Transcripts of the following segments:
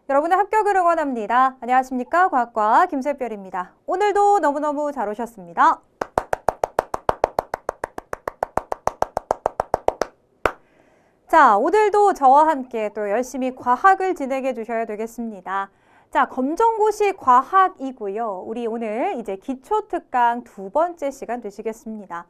여러분의 합격을 응원합니다. 안녕하십니까? 과학과 김세별입니다. 오늘도 너무너무 잘 오셨습니다. 자, 오늘도 저와 함께 또 열심히 과학을 진행해 주셔야 되겠습니다. 자, 검정고시 과학이고요. 우리 오늘 이제 기초특강 두 번째 시간 되시겠습니다.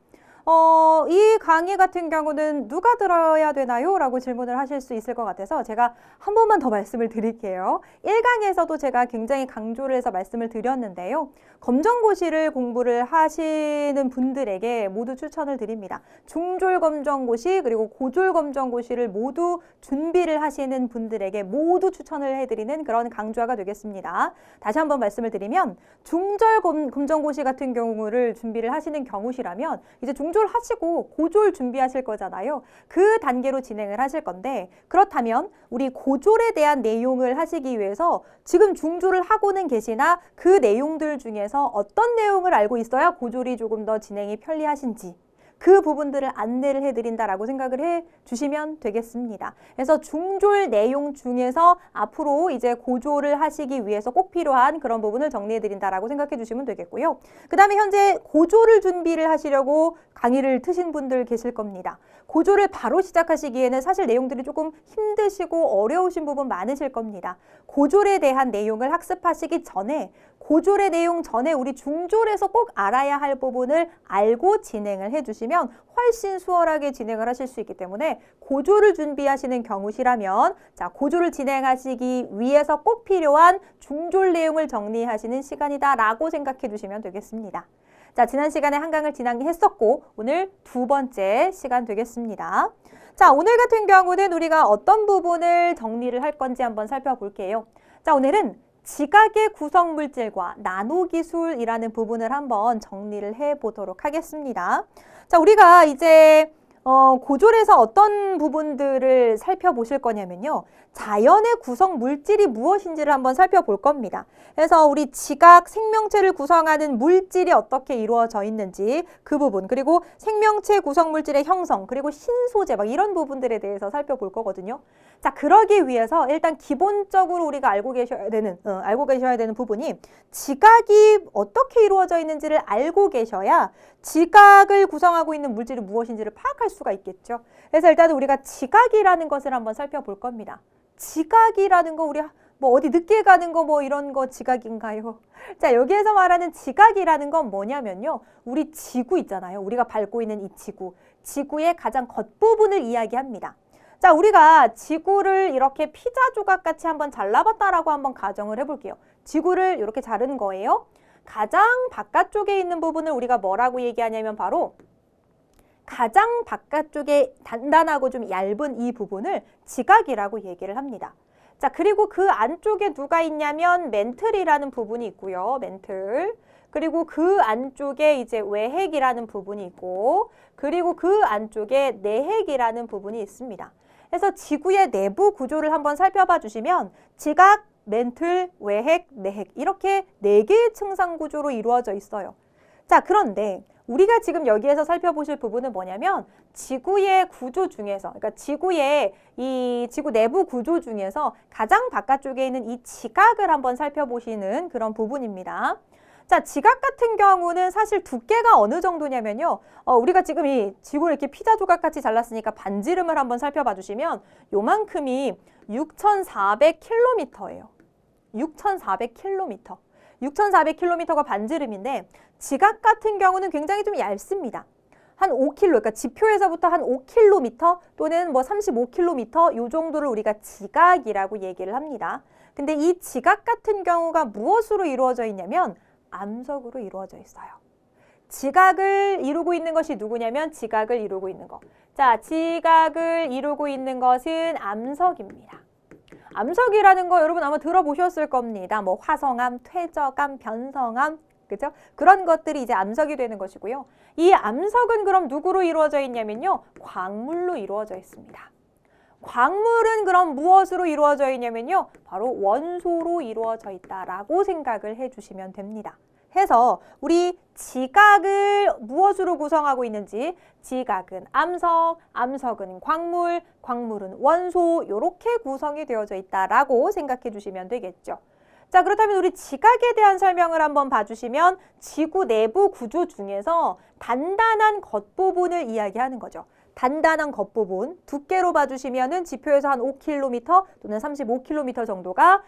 이 강의 같은 경우는 누가 들어야 되나요? 라고 질문을 하실 수 있을 것 같아서 제가 한 번만 더 말씀을 드릴게요. 1강에서도 제가 굉장히 강조를 해서 말씀을 드렸는데요. 검정고시를 공부를 하시는 분들에게 모두 추천을 드립니다. 중졸검정고시 그리고 고졸검정고시를 모두 준비를 하시는 분들에게 모두 추천을 해드리는 그런 강좌가 되겠습니다. 다시 한번 말씀을 드리면 중졸검정고시 같은 경우를 준비를 하시는 경우시라면 이제 중졸 하시고 고졸 준비하실 거잖아요. 그 단계로 진행을 하실 건데 그렇다면 우리 고졸에 대한 내용을 하시기 위해서 지금 중졸을 하고는 계시나 그 내용들 중에서 어떤 내용을 알고 있어야 고졸이 조금 더 진행이 편리하신지 그 부분들을 안내를 해드린다라고 생각을 해주시면 되겠습니다. 그래서 중졸 내용 중에서 앞으로 이제 고졸을 하시기 위해서 꼭 필요한 그런 부분을 정리해드린다라고 생각해 주시면 되겠고요. 그 다음에 현재 고졸을 준비를 하시려고 강의를 트신 분들 계실 겁니다. 고졸을 바로 시작하시기에는 사실 내용들이 조금 힘드시고 어려우신 부분 많으실 겁니다. 고졸에 대한 내용을 학습하시기 전에 고졸의 내용 전에 우리 중졸에서 꼭 알아야 할 부분을 알고 진행을 해주시면 훨씬 수월하게 진행을 하실 수 있기 때문에 고졸을 준비하시는 경우시라면 자, 고졸을 진행하시기 위해서 꼭 필요한 중졸 내용을 정리하시는 시간이다라고 생각해 주시면 되겠습니다. 자, 지난 시간에 한 강을 진행했었고 오늘 두 번째 시간 되겠습니다. 자, 오늘 같은 경우는 우리가 어떤 부분을 정리를 할 건지 한번 살펴볼게요. 자, 오늘은 지각의 구성 물질과 나노기술이라는 부분을 한번 정리를 해보도록 하겠습니다. 자, 우리가 이제 고졸에서 어떤 부분들을 살펴보실 거냐면요. 자연의 구성 물질이 무엇인지를 한번 살펴볼 겁니다. 그래서 우리 지각 생명체를 구성하는 물질이 어떻게 이루어져 있는지 그 부분, 그리고 생명체 구성 물질의 형성, 그리고 신소재 막 이런 부분들에 대해서 살펴볼 거거든요. 자, 그러기 위해서 일단 기본적으로 우리가 알고 계셔야 되는 부분이 지각이 어떻게 이루어져 있는지를 알고 계셔야 지각을 구성하고 있는 물질이 무엇인지를 파악할 수가 있겠죠. 그래서 일단 우리가 지각이라는 것을 한번 살펴볼 겁니다. 지각이라는 거 우리 뭐 어디 늦게 가는 거 뭐 이런 거 지각인가요? 자, 여기에서 말하는 지각이라는 건 뭐냐면요. 우리 지구 있잖아요. 우리가 밟고 있는 이 지구의 가장 겉부분을 이야기합니다. 자, 우리가 지구를 이렇게 피자 조각 같이 한번 잘라봤다라고 한번 가정을 해볼게요. 지구를 이렇게 자른 거예요. 가장 바깥쪽에 있는 부분을 우리가 뭐라고 얘기하냐면 바로 가장 바깥쪽에 단단하고 좀 얇은 이 부분을 지각이라고 얘기를 합니다. 자, 그리고 그 안쪽에 누가 있냐면 멘틀이라는 부분이 있고요. 멘틀. 그리고 그 안쪽에 이제 외핵이라는 부분이 있고 그리고 그 안쪽에 내핵이라는 부분이 있습니다. 그래서 지구의 내부 구조를 한번 살펴봐 주시면 지각, 멘틀, 외핵, 내핵 이렇게 4개의 층상 구조로 이루어져 있어요. 자, 그런데 우리가 지금 여기에서 살펴보실 부분은 뭐냐면 지구의 구조 중에서, 그러니까 지구의 이 지구 내부 구조 중에서 가장 바깥쪽에 있는 이 지각을 한번 살펴보시는 그런 부분입니다. 자, 지각 같은 경우는 사실 두께가 어느 정도냐면요. 우리가 지금 이 지구를 이렇게 피자 조각 같이 잘랐으니까 반지름을 한번 살펴봐 주시면 요만큼이 6,400km예요. 6,400km. 6,400km가 반지름인데 지각 같은 경우는 굉장히 좀 얇습니다. 한 5km, 그러니까 지표에서부터 한 5km 또는 뭐 35km 요 정도를 우리가 지각이라고 얘기를 합니다. 근데 이 지각 같은 경우가 무엇으로 이루어져 있냐면 암석으로 이루어져 있어요. 지각을 이루고 있는 것이 누구냐면 지각을 이루고 있는 거. 자, 지각을 이루고 있는 것은 암석입니다. 암석이라는 거 여러분 아마 들어보셨을 겁니다. 뭐 화성암, 퇴적암, 변성암, 그죠? 그런 것들이 이제 암석이 되는 것이고요. 이 암석은 그럼 누구로 이루어져 있냐면요. 광물로 이루어져 있습니다. 광물은 그럼 무엇으로 이루어져 있냐면요. 바로 원소로 이루어져 있다라고 생각을 해주시면 됩니다. 해서 우리 지각을 무엇으로 구성하고 있는지 지각은 암석, 암석은 광물, 광물은 원소 이렇게 구성이 되어져 있다라고 생각해 주시면 되겠죠. 자, 그렇다면 우리 지각에 대한 설명을 한번 봐주시면 지구 내부 구조 중에서 단단한 겉부분을 이야기하는 거죠. 단단한 겉부분, 두께로 봐주시면은 지표에서 한 5km 또는 35km 정도가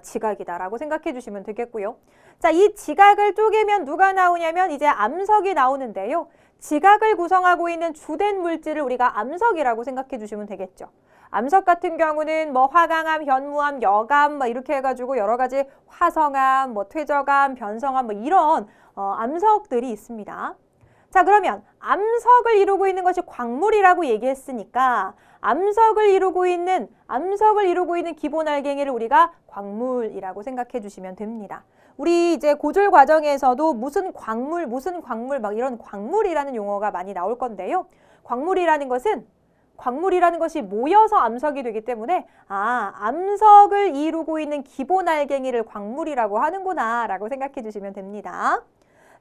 지각이다라고 생각해 주시면 되겠고요. 자, 이 지각을 쪼개면 누가 나오냐면 이제 암석이 나오는데요. 지각을 구성하고 있는 주된 물질을 우리가 암석이라고 생각해 주시면 되겠죠. 암석 같은 경우는 뭐 화강암, 현무암, 여감 뭐 이렇게 해가지고 여러 가지 화성암, 뭐 퇴적암, 변성암 뭐 이런 암석들이 있습니다. 자, 그러면 암석을 이루고 있는 것이 광물이라고 얘기했으니까 암석을 이루고 있는 기본 알갱이를 우리가 광물이라고 생각해 주시면 됩니다. 우리 이제 고졸 과정에서도 무슨 광물 막 이런 광물이라는 용어가 많이 나올 건데요. 광물이라는 것이 모여서 암석이 되기 때문에 암석을 이루고 있는 기본 알갱이를 광물이라고 하는구나 라고 생각해 주시면 됩니다.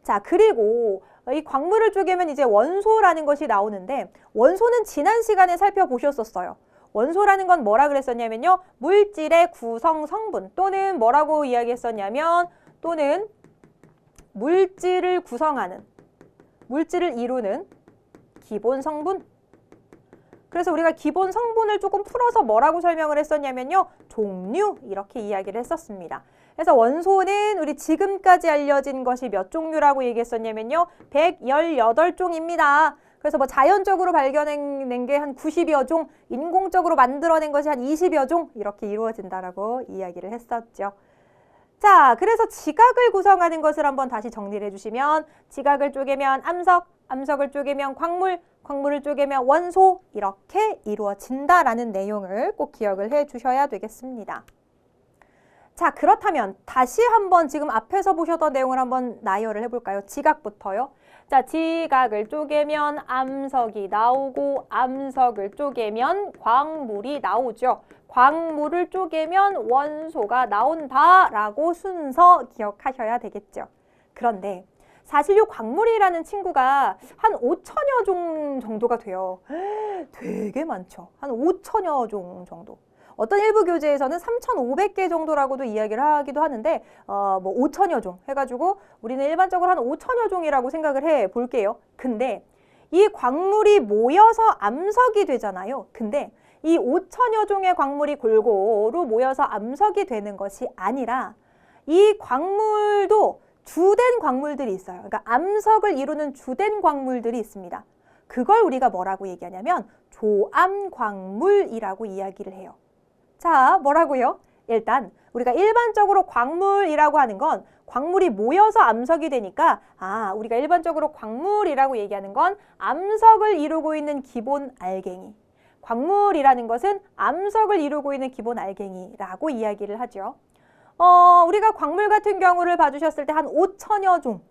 자, 그리고 이 광물을 쪼개면 이제 원소라는 것이 나오는데 원소는 지난 시간에 살펴보셨었어요. 원소라는 건 뭐라 그랬었냐면요. 물질의 구성 성분 또는 뭐라고 이야기했었냐면 또는 물질을 구성하는, 물질을 이루는 기본 성분. 그래서 우리가 기본 성분을 조금 풀어서 뭐라고 설명을 했었냐면요. 종류 이렇게 이야기를 했었습니다. 그래서 원소는 우리 지금까지 알려진 것이 몇 종류라고 얘기했었냐면요. 118종입니다. 그래서 뭐 자연적으로 발견된 게 한 90여 종, 인공적으로 만들어낸 것이 한 20여 종 이렇게 이루어진다라고 이야기를 했었죠. 자, 그래서 지각을 구성하는 것을 한번 다시 정리를 해주시면 지각을 쪼개면 암석, 암석을 쪼개면 광물, 광물을 쪼개면 원소 이렇게 이루어진다라는 내용을 꼭 기억을 해 주셔야 되겠습니다. 자, 그렇다면 다시 한번 지금 앞에서 보셨던 내용을 한번 나열을 해볼까요? 지각부터요. 자, 지각을 쪼개면 암석이 나오고 암석을 쪼개면 광물이 나오죠. 광물을 쪼개면 원소가 나온다라고 순서 기억하셔야 되겠죠. 그런데 사실 이 광물이라는 친구가 한 5천여 종 정도가 돼요. 되게 많죠. 한 5천여 종 정도. 어떤 일부 교재에서는 3,500개 정도라고도 이야기를 하기도 하는데 뭐 5천여 종 해가지고 우리는 일반적으로 한 5천여 종이라고 생각을 해 볼게요. 근데 이 광물이 모여서 암석이 되잖아요. 근데 이 5천여 종의 광물이 골고루 모여서 암석이 되는 것이 아니라 이 광물도 주된 광물들이 있어요. 그러니까 암석을 이루는 주된 광물들이 있습니다. 그걸 우리가 뭐라고 얘기하냐면 조암광물이라고 이야기를 해요. 자, 뭐라고요? 일단 우리가 일반적으로 광물이라고 하는 건 광물이 모여서 암석이 되니까 우리가 일반적으로 광물이라고 얘기하는 건 암석을 이루고 있는 기본 알갱이. 광물이라는 것은 암석을 이루고 있는 기본 알갱이라고 이야기를 하죠. 우리가 광물 같은 경우를 봐주셨을 때 한 5천여 종,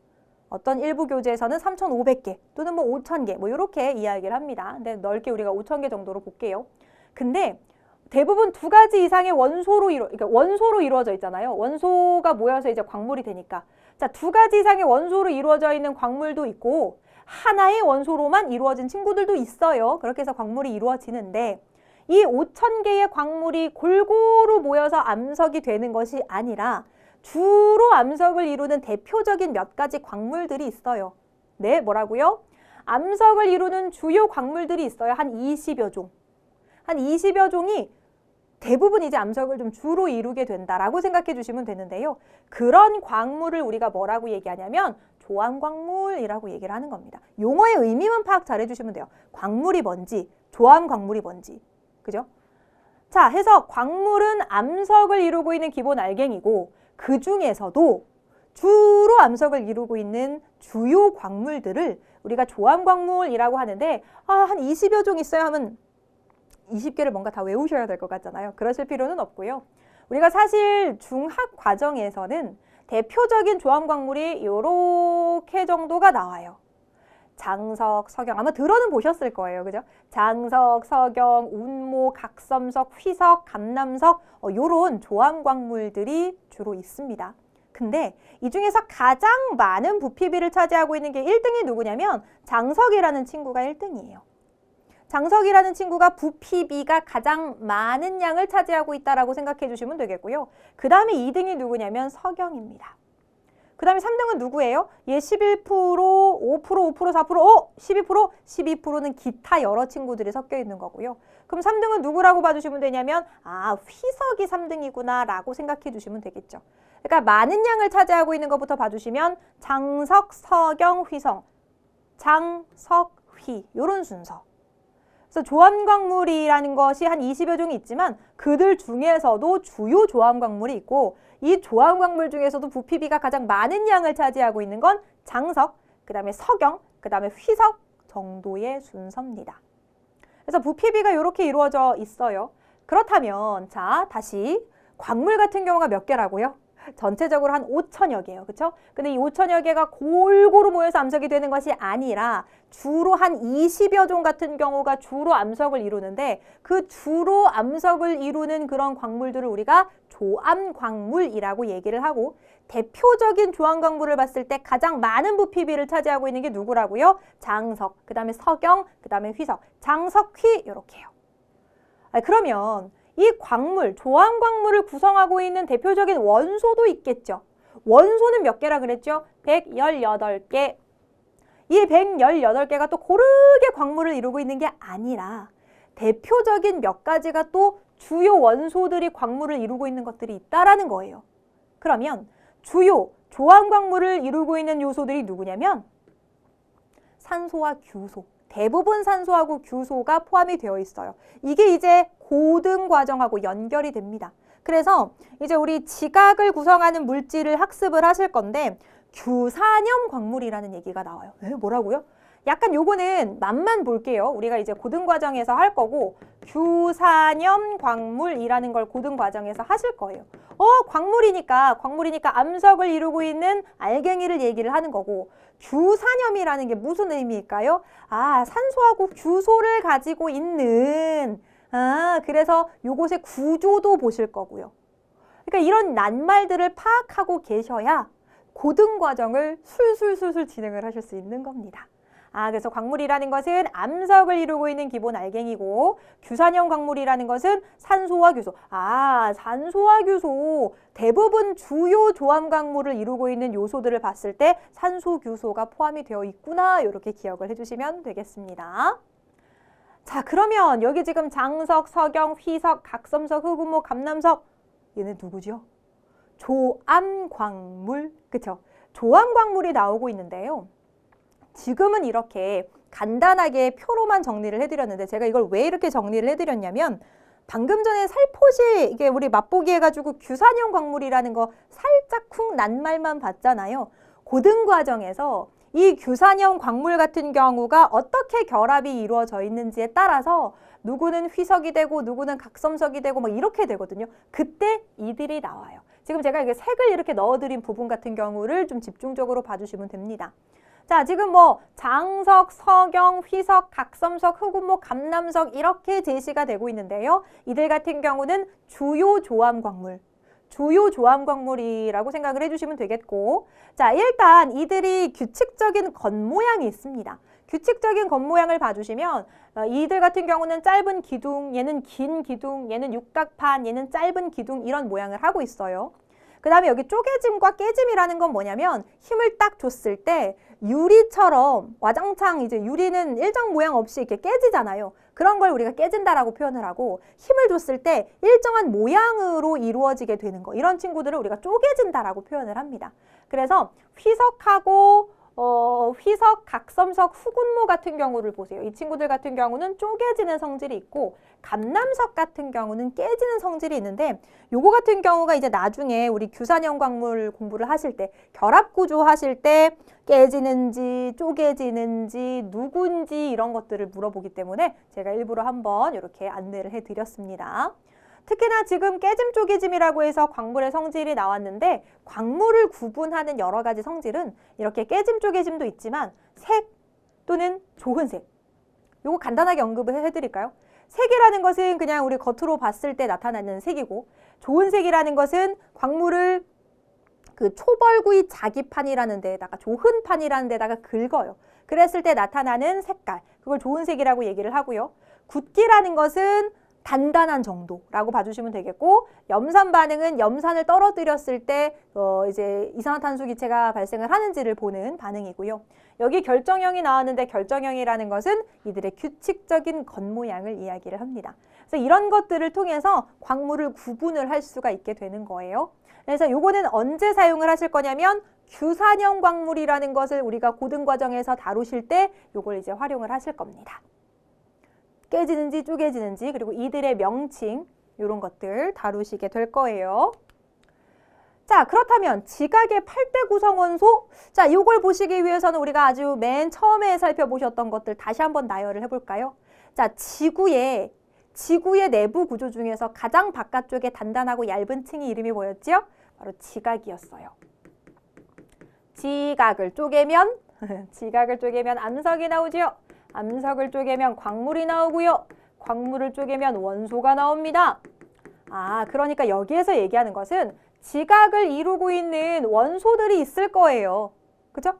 어떤 일부 교재에서는 3,500개 또는 뭐 5,000개 뭐 이렇게 이야기를 합니다. 근데 넓게 우리가 5,000개 정도로 볼게요. 근데 대부분 두 가지 이상의 그러니까 원소로 이루어져 있잖아요. 원소가 모여서 이제 광물이 되니까. 자, 두 가지 이상의 원소로 이루어져 있는 광물도 있고 하나의 원소로만 이루어진 친구들도 있어요. 그렇게 해서 광물이 이루어지는데 이 5,000개의 광물이 골고루 모여서 암석이 되는 것이 아니라 주로 암석을 이루는 대표적인 몇 가지 광물들이 있어요. 네, 뭐라고요? 암석을 이루는 주요 광물들이 있어요. 한 20여 종. 한 20여 종이 대부분 이제 암석을 좀 주로 이루게 된다라고 생각해 주시면 되는데요. 그런 광물을 우리가 뭐라고 얘기하냐면 조암광물이라고 얘기를 하는 겁니다. 용어의 의미만 파악 잘 해주시면 돼요. 광물이 뭔지, 조암광물이 뭔지. 그죠? 자, 해서 광물은 암석을 이루고 있는 기본 알갱이고 그 중에서도 주로 암석을 이루고 있는 주요 광물들을 우리가 조암광물이라고 하는데 한 20여 종 있어야 하면 20개를 뭔가 다 외우셔야 될 것 같잖아요. 그러실 필요는 없고요. 우리가 사실 중학 과정에서는 대표적인 조암광물이 이렇게 정도가 나와요. 장석, 석영, 아마 들어는 보셨을 거예요. 그죠? 장석, 석영, 운모, 각섬석, 휘석, 감남석 요런 조암광물들이 주로 있습니다. 근데 이 중에서 가장 많은 부피비를 차지하고 있는 게 1등이 누구냐면 장석이라는 친구가 1등이에요. 장석이라는 친구가 부피비가 가장 많은 양을 차지하고 있다라고 생각해 주시면 되겠고요. 그 다음에 2등이 누구냐면 석영입니다. 그 다음에 3등은 누구예요? 얘 11%, 5%, 5%, 4%, 12%? 12%는 기타 여러 친구들이 섞여 있는 거고요. 그럼 3등은 누구라고 봐주시면 되냐면 휘석이 3등이구나 라고 생각해 주시면 되겠죠. 그러니까 많은 양을 차지하고 있는 것부터 봐주시면 장석, 석영, 휘성, 장석, 휘 이런 순서. 그래서 조암광물이라는 것이 한 20여 종이 있지만 그들 중에서도 주요 조암광물이 있고 이 조암광물 중에서도 부피비가 가장 많은 양을 차지하고 있는 건 장석, 그 다음에 석영, 그 다음에 휘석 정도의 순서입니다. 그래서 부피비가 이렇게 이루어져 있어요. 그렇다면 자 다시 광물 같은 경우가 몇 개라고요? 전체적으로 한 5천여 개예요. 그렇죠? 근데 이 5천여 개가 골고루 모여서 암석이 되는 것이 아니라 주로 한 20여 종 같은 경우가 주로 암석을 이루는데 그 주로 암석을 이루는 그런 광물들을 우리가 조암광물이라고 얘기를 하고 대표적인 조암광물을 봤을 때 가장 많은 부피비를 차지하고 있는 게 누구라고요? 장석, 그 다음에 석영, 그 다음에 휘석, 장석, 휘 이렇게요. 그러면 이 광물, 조암광물을 구성하고 있는 대표적인 원소도 있겠죠. 원소는 몇 개라 그랬죠? 118개. 이 118개가 또 고르게 광물을 이루고 있는 게 아니라 대표적인 몇 가지가 또 주요 원소들이 광물을 이루고 있는 것들이 있다라는 거예요. 그러면 주요 조암광물을 이루고 있는 요소들이 누구냐면 산소와 규소. 대부분 산소하고 규소가 포함이 되어 있어요. 이게 이제 고등 과정하고 연결이 됩니다. 그래서 이제 우리 지각을 구성하는 물질을 학습을 하실 건데 규산염 광물이라는 얘기가 나와요. 뭐라고요? 약간 요거는 맛만 볼게요. 우리가 이제 고등 과정에서 할 거고 규산염 광물이라는 걸 고등 과정에서 하실 거예요. 광물이니까 암석을 이루고 있는 알갱이를 얘기를 하는 거고 규산염이라는 게 무슨 의미일까요? 산소하고 규소를 가지고 있는 그래서 요것의 구조도 보실 거고요. 그러니까 이런 낱말들을 파악하고 계셔야 고등 과정을 술술술술 진행을 하실 수 있는 겁니다. 그래서 광물이라는 것은 암석을 이루고 있는 기본 알갱이고 규산염 광물이라는 것은 산소와 규소. 산소와 규소. 대부분 주요 조암 광물을 이루고 있는 요소들을 봤을 때 산소, 규소가 포함이 되어 있구나. 이렇게 기억을 해주시면 되겠습니다. 자, 그러면 여기 지금 장석, 석영, 휘석, 각섬석, 흑운목, 감남석 얘네 누구죠? 조암 광물. 그쵸? 조암 광물이 나오고 있는데요. 지금은 이렇게 간단하게 표로만 정리를 해드렸는데 제가 이걸 왜 이렇게 정리를 해드렸냐면 방금 전에 살포시 이게 우리 맛보기 해가지고 규산염 광물이라는 거 살짝 쿵 낱말만 봤잖아요. 고등 과정에서 이 규산염 광물 같은 경우가 어떻게 결합이 이루어져 있는지에 따라서 누구는 휘석이 되고 누구는 각섬석이 되고 막 이렇게 되거든요. 그때 이들이 나와요. 지금 제가 이게 색을 이렇게 넣어드린 부분 같은 경우를 좀 집중적으로 봐주시면 됩니다. 자, 지금 장석, 석영, 휘석, 각섬석, 흑운목, 감남석 이렇게 제시가 되고 있는데요. 이들 같은 경우는 주요 조암 광물, 주요 조암 광물이라고 생각을 해주시면 되겠고 자, 일단 이들이 규칙적인 겉모양이 있습니다. 규칙적인 겉모양을 봐주시면 이들 같은 경우는 짧은 기둥, 얘는 긴 기둥, 얘는 육각판, 얘는 짧은 기둥 이런 모양을 하고 있어요. 그 다음에 여기 쪼개짐과 깨짐이라는 건 뭐냐면 힘을 딱 줬을 때 유리처럼 와장창 이제 유리는 일정 모양 없이 이렇게 깨지잖아요. 그런 걸 우리가 깨진다라고 표현을 하고 힘을 줬을 때 일정한 모양으로 이루어지게 되는 거 이런 친구들을 우리가 쪼개진다라고 표현을 합니다. 그래서 휘석하고 휘석, 각섬석, 흑운모 같은 경우를 보세요. 이 친구들 같은 경우는 쪼개지는 성질이 있고 감남석 같은 경우는 깨지는 성질이 있는데 요거 같은 경우가 이제 나중에 우리 규산염 광물 공부를 하실 때 결합구조 하실 때 깨지는지 쪼개지는지 누군지 이런 것들을 물어보기 때문에 제가 일부러 한번 이렇게 안내를 해드렸습니다. 특히나 지금 깨짐 쪼개짐이라고 해서 광물의 성질이 나왔는데 광물을 구분하는 여러 가지 성질은 이렇게 깨짐 쪼개짐도 있지만 색 또는 좋은 색 요거 간단하게 언급을 해드릴까요? 색이라는 것은 그냥 우리 겉으로 봤을 때 나타나는 색이고 좋은 색이라는 것은 광물을 그 초벌구이 자기판이라는 데에다가 조흔판이라는 데다가 긁어요. 그랬을 때 나타나는 색깔, 그걸 좋은 색이라고 얘기를 하고요. 굳기라는 것은 단단한 정도라고 봐주시면 되겠고, 염산 반응은 염산을 떨어뜨렸을 때 이제 이산화탄소 기체가 발생을 하는지를 보는 반응이고요. 여기 결정형이 나왔는데 결정형이라는 것은 이들의 규칙적인 겉모양을 이야기를 합니다. 그래서 이런 것들을 통해서 광물을 구분을 할 수가 있게 되는 거예요. 그래서 요거는 언제 사용을 하실 거냐면 규산형 광물이라는 것을 우리가 고등과정에서 다루실 때 요걸 이제 활용을 하실 겁니다. 깨지는지 쪼개지는지 그리고 이들의 명칭 이런 것들 다루시게 될 거예요. 자, 그렇다면 지각의 8대 구성 원소, 자, 이걸 보시기 위해서는 우리가 아주 맨 처음에 살펴보셨던 것들 다시 한번 나열을 해볼까요? 자, 지구의 내부 구조 중에서 가장 바깥쪽에 단단하고 얇은 층이 이름이 뭐였죠? 바로 지각이었어요. 지각을 쪼개면 암석이 나오지요. 암석을 쪼개면 광물이 나오고요. 광물을 쪼개면 원소가 나옵니다. 아, 그러니까 여기에서 얘기하는 것은 지각을 이루고 있는 원소들이 있을 거예요. 그죠?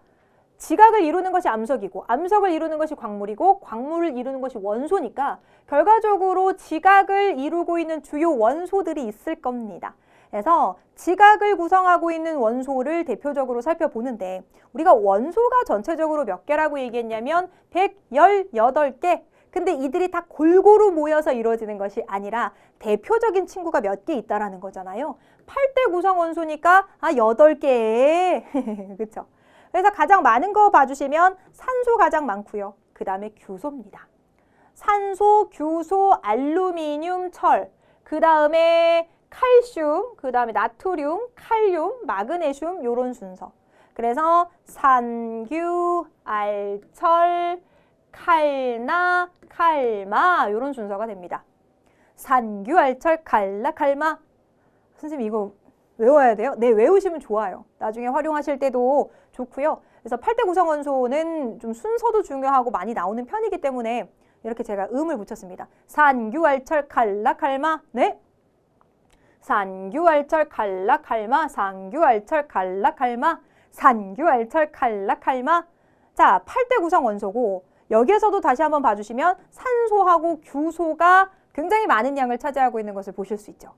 지각을 이루는 것이 암석이고 암석을 이루는 것이 광물이고 광물을 이루는 것이 원소니까 결과적으로 지각을 이루고 있는 주요 원소들이 있을 겁니다. 그래서 지각을 구성하고 있는 원소를 대표적으로 살펴보는데 우리가 원소가 전체적으로 몇 개라고 얘기했냐면 118개. 근데 이들이 다 골고루 모여서 이루어지는 것이 아니라 대표적인 친구가 몇 개 있다라는 거잖아요. 8대 구성 원소니까 8개. 그렇죠? 그래서 가장 많은 거 봐주시면 산소 가장 많고요. 그 다음에 규소입니다. 산소, 규소, 알루미늄, 철. 그 다음에 칼슘, 그 다음에 나트륨, 칼륨, 마그네슘 요런 순서. 그래서 산규, 알철, 칼나, 칼마 요런 순서가 됩니다. 산규, 알철, 칼나, 칼마. 선생님 이거 외워야 돼요? 네, 외우시면 좋아요. 나중에 활용하실 때도 좋고요. 그래서 8대 구성원소는 좀 순서도 중요하고 많이 나오는 편이기 때문에 이렇게 제가 음을 붙였습니다. 산규, 알철, 칼나, 칼마. 네. 산규, 알철, 칼라, 칼마. 산규, 알철, 칼라, 칼마. 산규, 알철, 칼라, 칼마. 자, 8대 구성 원소고 여기에서도 다시 한번 봐주시면 산소하고 규소가 굉장히 많은 양을 차지하고 있는 것을 보실 수 있죠.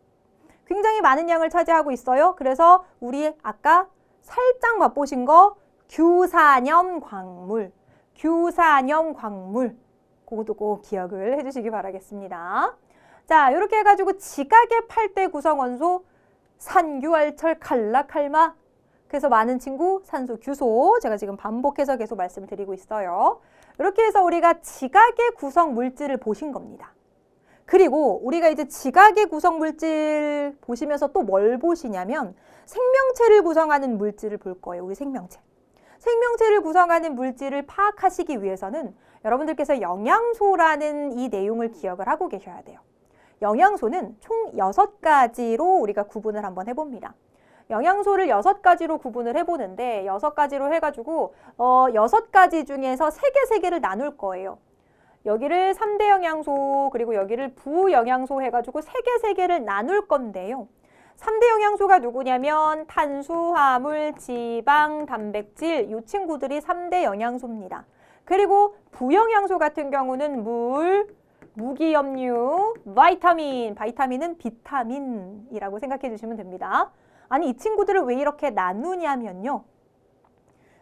굉장히 많은 양을 차지하고 있어요. 그래서 우리 아까 살짝 맛보신 거 규산염 광물, 규산염 광물 그것도 꼭 기억을 해주시기 바라겠습니다. 자, 이렇게 해가지고 지각의 8대 구성 원소 산규, 알철, 칼라, 칼마. 그래서 많은 친구 산소, 규소 제가 지금 반복해서 계속 말씀을 드리고 있어요. 이렇게 해서 우리가 지각의 구성 물질을 보신 겁니다. 그리고 우리가 이제 지각의 구성 물질 보시면서 또 뭘 보시냐면 생명체를 구성하는 물질을 볼 거예요. 우리 생명체. 생명체를 구성하는 물질을 파악하시기 위해서는 여러분들께서 영양소라는 이 내용을 기억을 하고 계셔야 돼요. 영양소는 총 6가지로 우리가 구분을 한번 해봅니다. 영양소를 6가지로 구분을 해보는데 6가지로 해가지고 6가지 중에서 3개를 나눌 거예요. 여기를 3대 영양소 그리고 여기를 부영양소 해가지고 3개를 나눌 건데요. 3대 영양소가 누구냐면 탄수화물, 지방, 단백질 이 친구들이 3대 영양소입니다. 그리고 부영양소 같은 경우는 물, 무기염류, 바이타민은 비타민이라고 생각해 주시면 됩니다. 아니 이 친구들을 왜 이렇게 나누냐면요.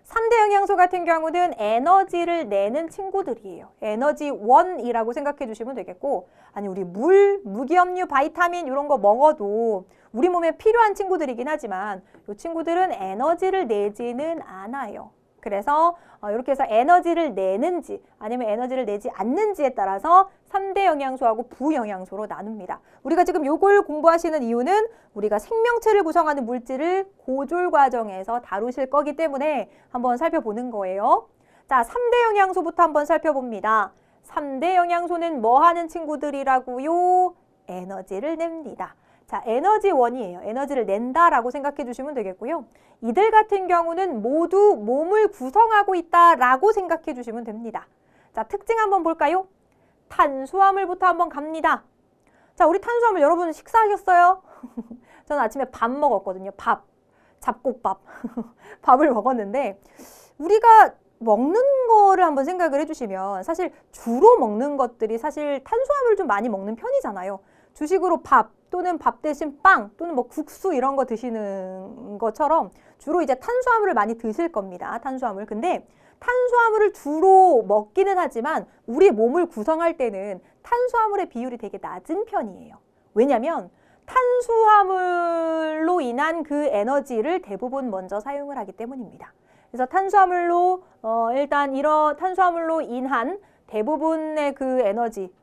3대 영양소 같은 경우는 에너지를 내는 친구들이에요. 에너지원이라고 생각해 주시면 되겠고 아니 우리 물, 무기염류, 바이타민 이런 거 먹어도 우리 몸에 필요한 친구들이긴 하지만 이 친구들은 에너지를 내지는 않아요. 그래서 이렇게 해서 에너지를 내는지 아니면 에너지를 내지 않는지에 따라서 3대 영양소하고 부영양소로 나눕니다. 우리가 지금 요걸 공부하시는 이유는 우리가 생명체를 구성하는 물질을 고졸 과정에서 다루실 거기 때문에 한번 살펴보는 거예요. 자, 3대 영양소부터 한번 살펴봅니다. 3대 영양소는 뭐 하는 친구들이라고요? 에너지를 냅니다. 자, 에너지원이에요. 에너지를 낸다라고 생각해 주시면 되겠고요. 이들 같은 경우는 모두 몸을 구성하고 있다라고 생각해 주시면 됩니다. 자, 특징 한번 볼까요? 탄수화물부터 한번 갑니다. 자, 우리 탄수화물 여러분 식사하셨어요? 저는 아침에 밥 먹었거든요. 밥. 잡곡밥, 밥을 먹었는데 우리가 먹는 거를 한번 생각을 해주시면 사실 주로 먹는 것들이 사실 탄수화물을 좀 많이 먹는 편이잖아요. 주식으로 밥 또는 밥 대신 빵 또는 뭐 국수 이런 거 드시는 것처럼 주로 이제 탄수화물을 많이 드실 겁니다. 탄수화물. 근데 탄수화물을 주로 먹기는 하지만 우리 몸을 구성할 때는 탄수화물의 비율이 되게 낮은 편이에요. 왜냐면 탄수화물로 인한 그 에너지를 대부분 먼저 사용을 하기 때문입니다. 그래서 탄수화물로 일단 이런 탄수화물로 인한 대부분의 그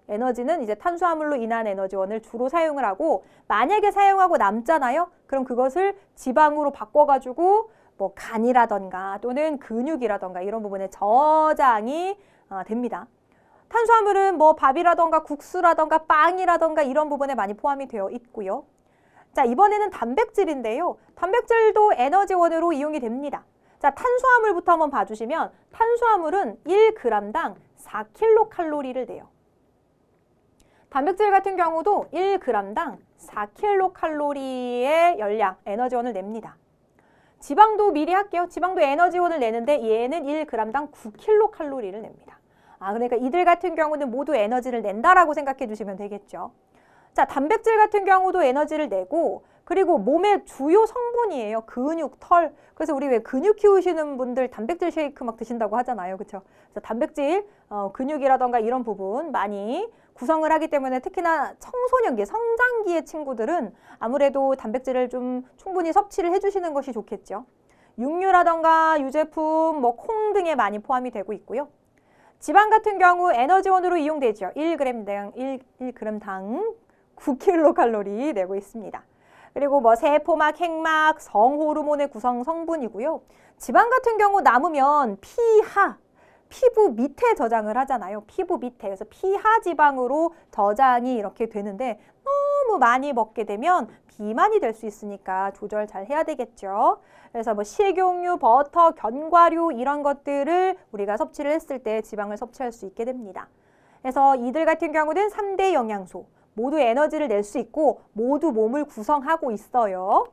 에너지는 이제 탄수화물로 인한 에너지원을 주로 사용을 하고 만약에 사용하고 남잖아요. 그럼 그것을 지방으로 바꿔가지고 뭐 간이라던가 또는 근육이라던가 이런 부분에 저장이 됩니다. 탄수화물은 뭐 밥이라던가 국수라던가 빵이라던가 이런 부분에 많이 포함이 되어 있고요. 자, 이번에는 단백질인데요. 단백질도 에너지원으로 이용이 됩니다. 자, 탄수화물부터 한번 봐주시면 탄수화물은 1g당 4kcal를 내요. 단백질 같은 경우도 1g당 4kcal의 열량, 에너지원을 냅니다. 지방도 미리 할게요. 지방도 에너지원을 내는데 얘는 1g당 9kcal를 냅니다. 그러니까 이들 같은 경우는 모두 에너지를 낸다라고 생각해 주시면 되겠죠. 자, 단백질 같은 경우도 에너지를 내고 그리고 몸의 주요 성분이에요. 근육, 털. 그래서 우리 왜 근육 키우시는 분들 단백질 쉐이크 막 드신다고 하잖아요. 그렇죠? 그래서 단백질, 근육이라던가 이런 부분 많이 구성을 하기 때문에 특히나 청소년기, 성장기의 친구들은 아무래도 단백질을 좀 충분히 섭취를 해주시는 것이 좋겠죠. 육류라던가 유제품, 뭐 콩 등에 많이 포함이 되고 있고요. 지방 같은 경우 에너지원으로 이용되죠. 1g당 9kcal 내고 있습니다. 그리고 뭐 세포막, 핵막, 성호르몬의 구성 성분이고요. 지방 같은 경우 남으면 피부 밑에 저장을 하잖아요. 피부 밑에. 그래서 피하 지방으로 저장이 이렇게 되는데 너무 많이 먹게 되면 비만이 될 수 있으니까 조절 잘 해야 되겠죠. 그래서 뭐 식용유, 버터, 견과류 이런 것들을 우리가 섭취를 했을 때 지방을 섭취할 수 있게 됩니다. 그래서 이들 같은 경우는 3대 영양소, 모두 에너지를 낼 수 있고 모두 몸을 구성하고 있어요.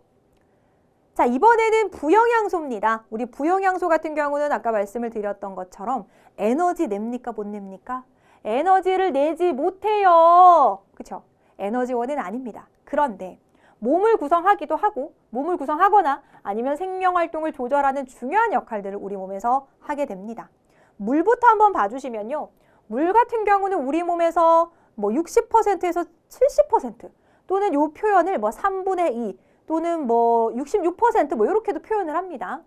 자, 이번에는 부영양소입니다. 우리 부영양소 같은 경우는 아까 말씀을 드렸던 것처럼 에너지 냅니까? 못 냅니까? 에너지를 내지 못해요. 그렇죠? 에너지원은 아닙니다. 그런데 몸을 구성하기도 하고 몸을 구성하거나 아니면 생명활동을 조절하는 중요한 역할들을 우리 몸에서 하게 됩니다. 물부터 한번 봐주시면요. 물 같은 경우는 우리 몸에서 뭐 60%에서 70% 또는 요 표현을 뭐 3분의 2 또는 뭐 66% 뭐 이렇게도 표현을 합니다.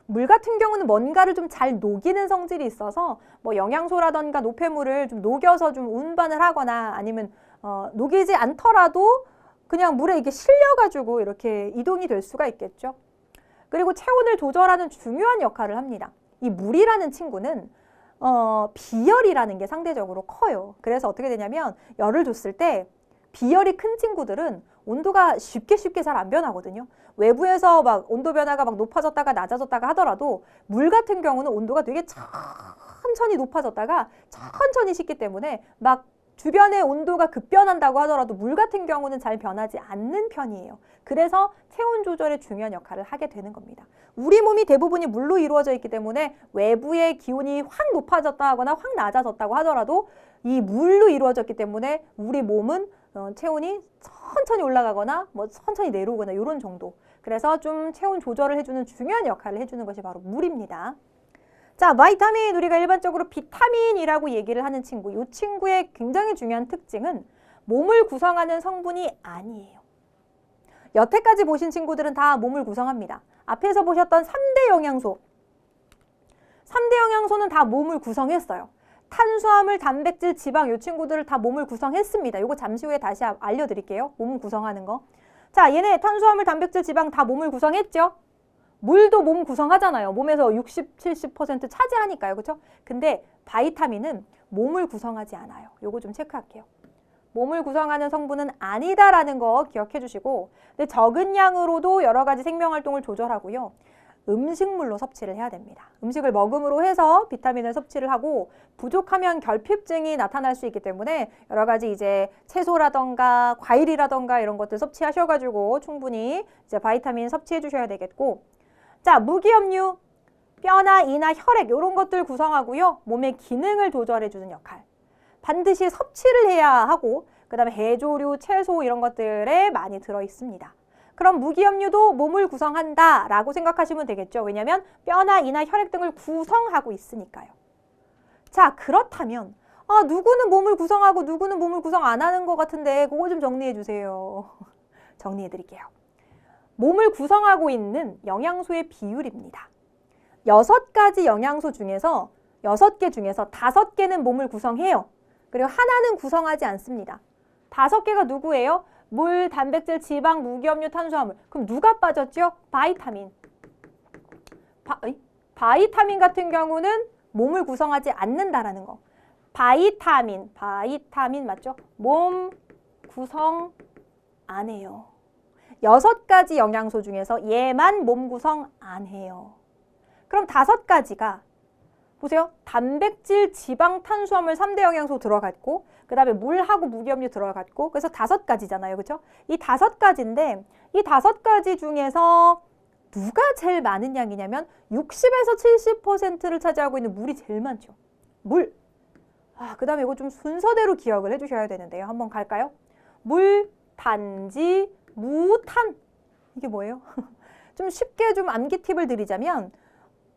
물 같은 경우는 뭔가를 좀 잘 녹이는 성질이 있어서 뭐 영양소라던가 노폐물을 좀 녹여서 좀 운반을 하거나 아니면 녹이지 않더라도 그냥 물에 이게 실려가지고 이렇게 이동이 될 수가 있겠죠. 그리고 체온을 조절하는 중요한 역할을 합니다. 이 물이라는 친구는 비열이라는 게 상대적으로 커요. 그래서 어떻게 되냐면 열을 줬을 때 비열이 큰 친구들은 온도가 쉽게 잘 안 변하거든요. 외부에서 막 온도 변화가 막 높아졌다가 낮아졌다가 하더라도 물 같은 경우는 온도가 되게 천천히 높아졌다가 천천히 식기 때문에 막 주변의 온도가 급변한다고 하더라도 물 같은 경우는 잘 변하지 않는 편이에요. 그래서 체온 조절에 중요한 역할을 하게 되는 겁니다. 우리 몸이 대부분이 물로 이루어져 있기 때문에 외부의 기온이 확 높아졌다 하거나 확 낮아졌다고 하더라도 이 물로 이루어졌기 때문에 우리 몸은 체온이 천천히 올라가거나 뭐 천천히 내려오거나 이런 정도. 그래서 좀 체온 조절을 해주는 중요한 역할을 해주는 것이 바로 물입니다. 자, 바이타민, 우리가 일반적으로 비타민이라고 얘기를 하는 친구. 이 친구의 굉장히 중요한 특징은 몸을 구성하는 성분이 아니에요. 여태까지 보신 친구들은 다 몸을 구성합니다. 앞에서 보셨던 3대 영양소. 3대 영양소는 다 몸을 구성했어요. 탄수화물, 단백질, 지방 이 친구들을 다 몸을 구성했습니다. 이거 잠시 후에 다시 알려드릴게요. 몸 구성하는 거. 자, 얘네 탄수화물, 단백질, 지방 다 몸을 구성했죠? 물도 몸 구성하잖아요. 몸에서 60, 70% 차지하니까요. 그렇죠? 근데 바이타민은 몸을 구성하지 않아요. 요거 좀 체크할게요. 몸을 구성하는 성분은 아니다라는 거 기억해 주시고 근데 적은 양으로도 여러 가지 생명활동을 조절하고요. 음식물로 섭취를 해야 됩니다. 음식을 먹음으로 해서 비타민을 섭취를 하고 부족하면 결핍증이 나타날 수 있기 때문에 여러 가지 이제 채소라던가 과일이라던가 이런 것들 섭취하셔가지고 충분히 이제 바이타민 섭취해 주셔야 되겠고, 자, 무기염류, 뼈나 이나 혈액 이런 것들 구성하고요. 몸의 기능을 조절해 주는 역할. 반드시 섭취를 해야 하고, 그 다음에 해조류, 채소 이런 것들에 많이 들어 있습니다. 그럼 무기염류도 몸을 구성한다 라고 생각하시면 되겠죠. 왜냐하면 뼈나 이나 혈액 등을 구성하고 있으니까요. 자, 그렇다면 누구는 몸을 구성하고 누구는 몸을 구성 안 하는 것 같은데 그거 좀 정리해 주세요. 정리해 드릴게요. 몸을 구성하고 있는 영양소의 비율입니다. 6가지 영양소 중에서 6개 중에서 5개는 몸을 구성해요. 그리고 하나는 구성하지 않습니다. 5개가 누구예요? 물, 단백질, 지방, 무기염류, 탄수화물. 그럼 누가 빠졌죠? 바이타민. 바이타민 같은 경우는 몸을 구성하지 않는다라는 거. 바이타민 맞죠? 몸 구성 안 해요. 6가지 영양소 중에서 얘만 몸 구성 안 해요. 그럼 5가지가 보세요. 단백질, 지방, 탄수화물 3대 영양소 들어갔고, 그 다음에 물하고 무기염류 들어갔고, 그래서 5가지잖아요. 그렇죠? 이 5가지인데 이 5가지 중에서 누가 제일 많은 양이냐면 60에서 70%를 차지하고 있는 물이 제일 많죠. 물. 그 다음에 이거 좀 순서대로 기억을 해주셔야 되는데요. 한번 갈까요? 물, 단지, 무, 탄. 이게 뭐예요? 좀 쉽게 좀 암기 팁을 드리자면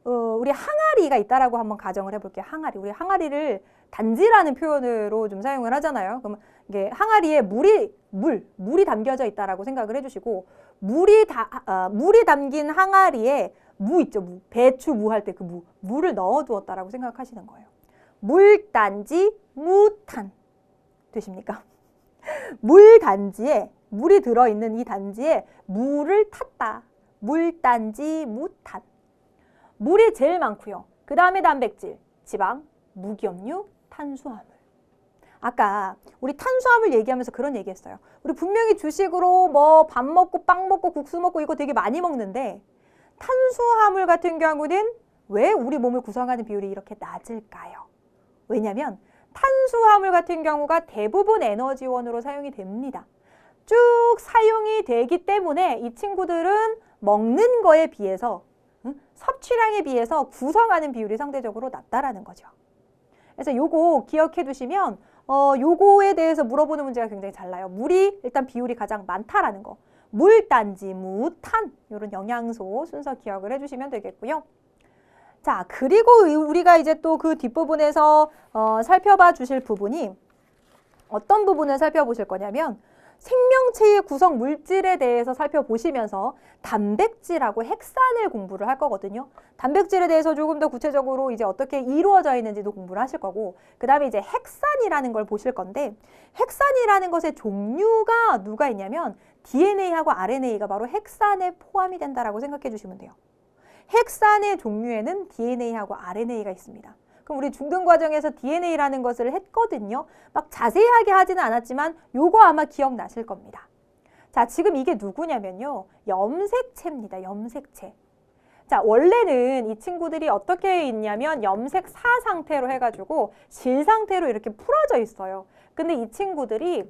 우리 항아리가 있다라고 한번 가정을 해볼게요. 항아리. 우리 항아리를 단지라는 표현으로 좀 사용을 하잖아요. 그러면 이게 항아리에 물이 담겨져 있다라고 생각을 해주시고, 물이 담긴 항아리에 무 있죠. 무. 배추 무 할 때 그 물을 넣어두었다라고 생각하시는 거예요. 물, 단지, 무, 탄. 되십니까? 물 단지에 물이 들어있는 이 단지에 물을 탔다. 물, 단지, 무, 탄. 물이 제일 많고요. 그 다음에 단백질, 지방, 무기염류, 탄수화물. 아까 우리 탄수화물 얘기하면서 그런 얘기했어요. 우리 분명히 주식으로 뭐 밥 먹고 빵 먹고 국수 먹고 이거 되게 많이 먹는데 탄수화물 같은 경우는 왜 우리 몸을 구성하는 비율이 이렇게 낮을까요? 왜냐하면 탄수화물 같은 경우가 대부분 에너지원으로 사용이 됩니다. 쭉 사용이 되기 때문에 이 친구들은 먹는 거에 비해서 섭취량에 비해서 구성하는 비율이 상대적으로 낮다라는 거죠. 그래서 요거 기억해 두시면 요거에 대해서 물어보는 문제가 굉장히 잘 나요. 물이 일단 비율이 가장 많다라는 거. 물, 단지, 무, 탄 이런 영양소 순서 기억을 해주시면 되겠고요. 자, 그리고 우리가 이제 또 그 뒷부분에서 살펴봐 주실 부분이 어떤 부분을 살펴보실 거냐면 생명체의 구성 물질에 대해서 살펴보시면서 단백질하고 핵산을 공부를 할 거거든요. 단백질에 대해서 조금 더 구체적으로 이제 어떻게 이루어져 있는지도 공부를 하실 거고, 그 다음에 이제 핵산이라는 걸 보실 건데, 핵산이라는 것의 종류가 누가 있냐면 DNA하고 RNA가 바로 핵산에 포함이 된다라고 생각해 주시면 돼요. 핵산의 종류에는 DNA하고 RNA가 있습니다. 그럼 우리 중등 과정에서 DNA라는 것을 했거든요. 막 자세하게 하지는 않았지만 요거 아마 기억나실 겁니다. 자, 지금 이게 누구냐면요. 염색체입니다. 염색체. 자, 원래는 이 친구들이 어떻게 있냐면 염색사 상태로 해가지고 실 상태로 이렇게 풀어져 있어요. 근데 이 친구들이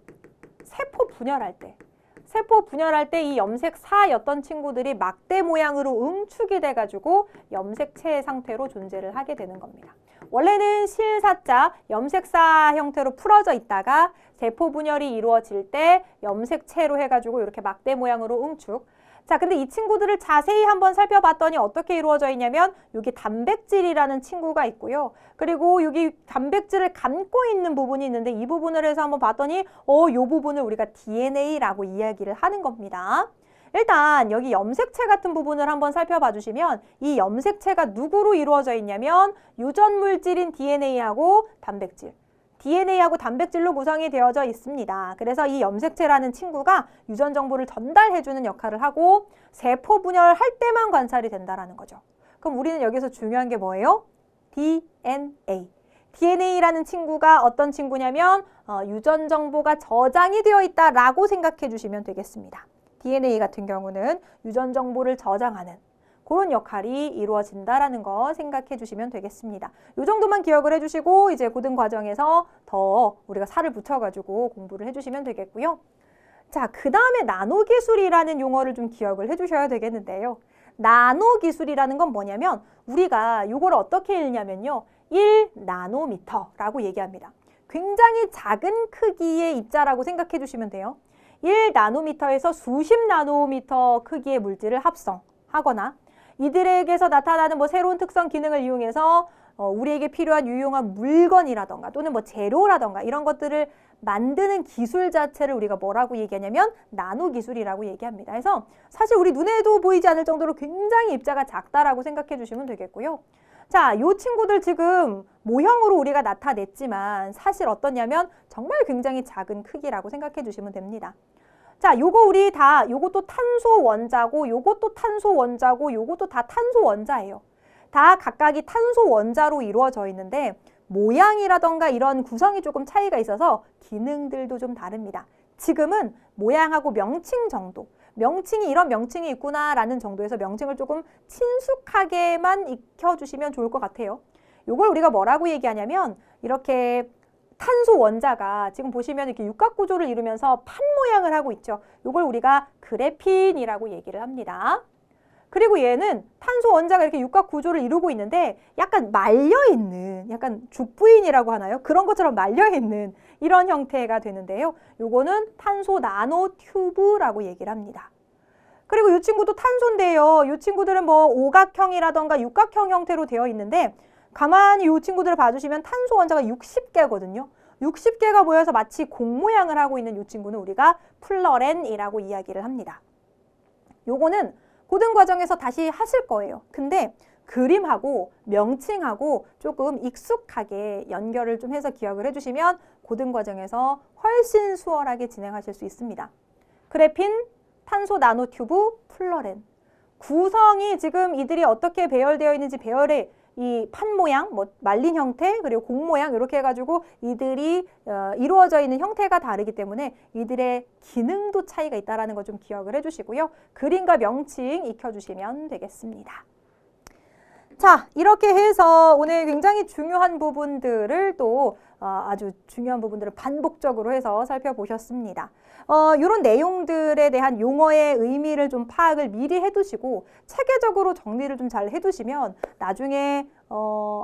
세포 분열할 때 이 염색사였던 친구들이 막대 모양으로 응축이 돼가지고 염색체 상태로 존재를 하게 되는 겁니다. 원래는 실사자, 염색사 형태로 풀어져 있다가 세포 분열이 이루어질 때 염색체로 해가지고 이렇게 막대 모양으로 응축. 자, 근데 이 친구들을 자세히 한번 살펴봤더니 어떻게 이루어져 있냐면 여기 단백질이라는 친구가 있고요. 그리고 여기 단백질을 감고 있는 부분이 있는데 이 부분을 해서 한번 봤더니 요 부분을 우리가 DNA라고 이야기를 하는 겁니다. 일단 여기 염색체 같은 부분을 한번 살펴봐 주시면 이 염색체가 누구로 이루어져 있냐면 유전 물질인 DNA하고 단백질. DNA하고 단백질로 구성이 되어져 있습니다. 그래서 이 염색체라는 친구가 유전 정보를 전달해주는 역할을 하고 세포 분열할 때만 관찰이 된다는 거죠. 그럼 우리는 여기서 중요한 게 뭐예요? DNA. DNA라는 친구가 어떤 친구냐면 유전 정보가 저장이 되어 있다라고 생각해 주시면 되겠습니다. DNA 같은 경우는 유전 정보를 저장하는, 그런 역할이 이루어진다라는 거 생각해 주시면 되겠습니다. 이 정도만 기억을 해주시고 이제 고등 과정에서 더 우리가 살을 붙여가지고 공부를 해주시면 되겠고요. 자, 그 다음에 나노기술이라는 용어를 좀 기억을 해주셔야 되겠는데요. 나노기술이라는 건 뭐냐면 우리가 이걸 어떻게 읽냐면요. 1나노미터라고 얘기합니다. 굉장히 작은 크기의 입자라고 생각해 주시면 돼요. 1나노미터에서 수십 나노미터 크기의 물질을 합성하거나 이들에게서 나타나는 뭐 새로운 특성 기능을 이용해서 우리에게 필요한 유용한 물건이라던가 또는 뭐 재료라던가 이런 것들을 만드는 기술 자체를 우리가 뭐라고 얘기하냐면 나노기술이라고 얘기합니다. 그래서 사실 우리 눈에도 보이지 않을 정도로 굉장히 입자가 작다라고 생각해 주시면 되겠고요. 자, 이 친구들 지금 모형으로 우리가 나타냈지만 사실 어떠냐면 정말 굉장히 작은 크기라고 생각해 주시면 됩니다. 자, 요거 우리 다 요것도 탄소 원자고 요것도 탄소 원자고 요것도 다 탄소 원자예요. 다 각각이 탄소 원자로 이루어져 있는데 모양이라던가 이런 구성이 조금 차이가 있어서 기능들도 좀 다릅니다. 지금은 모양하고 명칭 정도, 명칭이 이런 명칭이 있구나라는 정도에서 명칭을 조금 친숙하게만 익혀주시면 좋을 것 같아요. 요걸 우리가 뭐라고 얘기하냐면 이렇게 탄소 원자가 지금 보시면 이렇게 육각 구조를 이루면서 판 모양을 하고 있죠. 요걸 우리가 그래핀이라고 얘기를 합니다. 그리고 얘는 탄소 원자가 이렇게 육각 구조를 이루고 있는데 약간 말려있는, 약간 죽부인이라고 하나요? 그런 것처럼 말려있는 이런 형태가 되는데요. 요거는 탄소 나노 튜브라고 얘기를 합니다. 그리고 이 친구도 탄소인데요. 이 친구들은 뭐 오각형이라던가 육각형 형태로 되어 있는데 가만히 이 친구들을 봐주시면 탄소 원자가 60개거든요. 60개가 모여서 마치 공 모양을 하고 있는 이 친구는 우리가 플러렌이라고 이야기를 합니다. 요거는 고등 과정에서 다시 하실 거예요. 근데 그림하고 명칭하고 조금 익숙하게 연결을 좀 해서 기억을 해주시면 고등 과정에서 훨씬 수월하게 진행하실 수 있습니다. 그래핀, 탄소 나노튜브, 플러렌. 구성이 지금 이들이 어떻게 배열되어 있는지 배열의 이 판 모양, 뭐 말린 형태, 그리고 공 모양 이렇게 해가지고 이들이 이루어져 있는 형태가 다르기 때문에 이들의 기능도 차이가 있다는 거 좀 기억을 해주시고요. 그림과 명칭 익혀주시면 되겠습니다. 자, 이렇게 해서 오늘 굉장히 중요한 부분들을 또 아주 중요한 부분들을 반복적으로 해서 살펴보셨습니다. 이런 내용들에 대한 용어의 의미를 좀 파악을 미리 해두시고 체계적으로 정리를 좀 잘 해두시면 나중에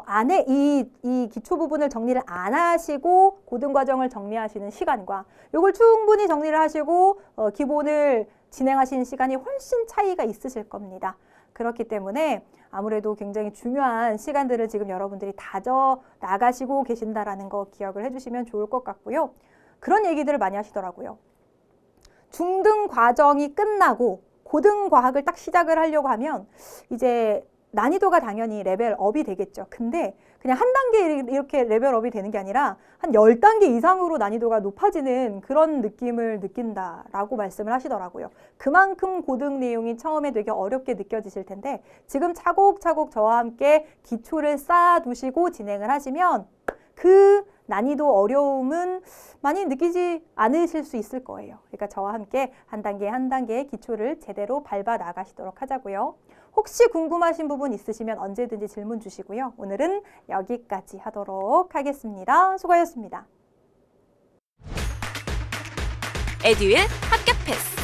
안에 이 기초 부분을 정리를 안 하시고 고등 과정을 정리하시는 시간과 이걸 충분히 정리를 하시고 기본을 진행하시는 시간이 훨씬 차이가 있으실 겁니다. 그렇기 때문에 아무래도 굉장히 중요한 시간들을 지금 여러분들이 다져 나가시고 계신다라는 거 기억을 해주시면 좋을 것 같고요. 그런 얘기들을 많이 하시더라고요. 중등 과정이 끝나고 고등 과학을 딱 시작을 하려고 하면 이제 난이도가 당연히 레벨업이 되겠죠. 근데 그냥 한 단계 이렇게 레벨업이 되는 게 아니라 한 10단계 이상으로 난이도가 높아지는 그런 느낌을 느낀다라고 말씀을 하시더라고요. 그만큼 고등 내용이 처음에 되게 어렵게 느껴지실 텐데 지금 차곡차곡 저와 함께 기초를 쌓아두시고 진행을 하시면 그 난이도 어려움은 많이 느끼지 않으실 수 있을 거예요. 그러니까 저와 함께 한 단계 한 단계 기초를 제대로 밟아 나가시도록 하자고요. 혹시 궁금하신 부분 있으시면 언제든지 질문 주시고요. 오늘은 여기까지 하도록 하겠습니다. 수고하셨습니다. 에듀윌 합격 패스.